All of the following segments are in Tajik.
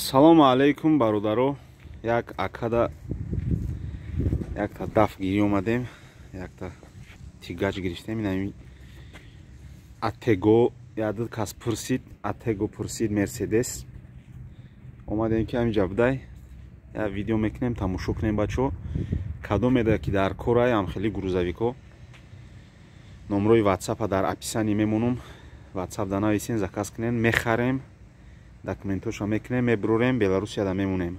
Салому алейкум бародаро. Як акада якта даф гири омадем, якта тигач гирифтем. Ин атего яд кас пурсид, атего пурсид Мерседес. Омадем ки ҳаминҷа будай я видео мекунем, тамошо кунем бачо. Кадом еда ки дар кора ам хели грузавико. Номрои WhatsApp дар описанӣ мемонам. WhatsApp да нависен, заказ кунен, мехарем. Документоша мекунем, мебурем, Беларусияда мемонем.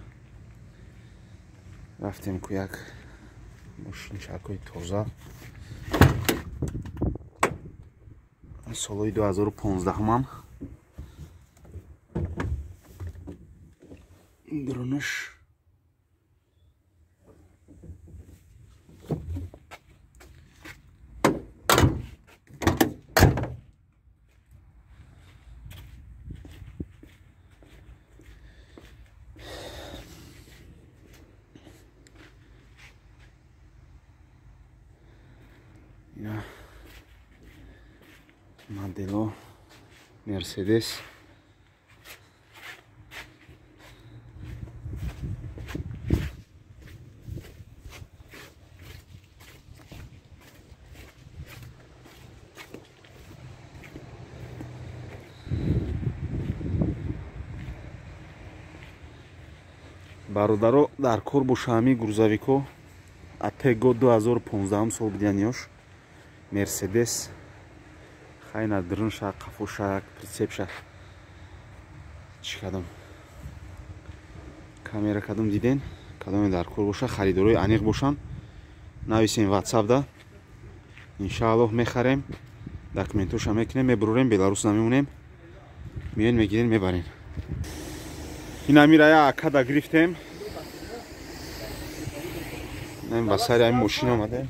Рафтем ку як мошинчакои тоза. Солои 2015-ман. Дронаш. Модело Мерседес. Бародаро дар кор боша ҳамин грузавико Атего 2015 сол будиян ёш Мерседес. Хайна дрынша, қафоша, прицепша. Чӣ кадом? Камера кадом диден? Кадоме дар кор боша, харидорои аниқ бошанд. Нависем WhatsApp да. Иншааллоҳ мехарем. Документоша мекунем, мебурем, Беларус намемонем. Миён мегирен, мебарен. Ин амирая акада гирифтем. Нем ба сари ҳамин мошина омадем.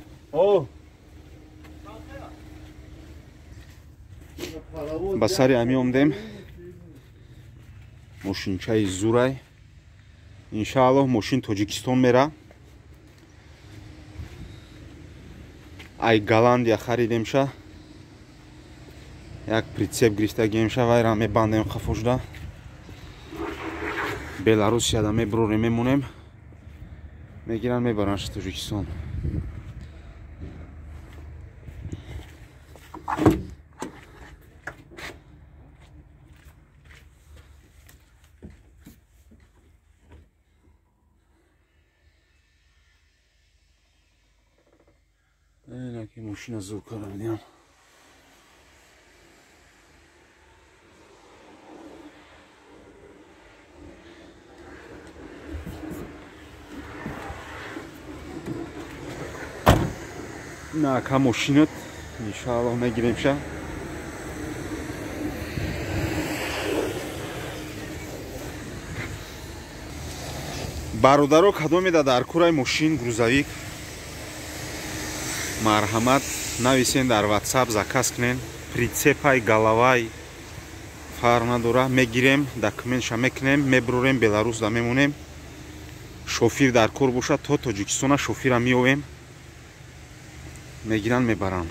Ба сари ҳамин омадем. Мошинчаи зурай. Иншааллоҳ мошин Тоҷикистон мера. Ай Голландия харидемша. Як прицеп гирифтагиемша, вайра мебандем қафошда. Беларусияда мебурем, мемонем. Мегиран, мебаранш Тоҷикистон. Энаки мошина зур карадиам. На ка мошинат иншааллоҳ мегиремша. Бародаро кадомеда дар кураи мошин грузавик марҳамат нависен дар WhatsApp, заказ кунен. Прицепай головай фарқ надора. Мегирем, документша мекунем, мебурем, Беларусда мемонем. Шофир дар кор боша, то Тоҷикистона шофира меовем. Мегиран, мебарам.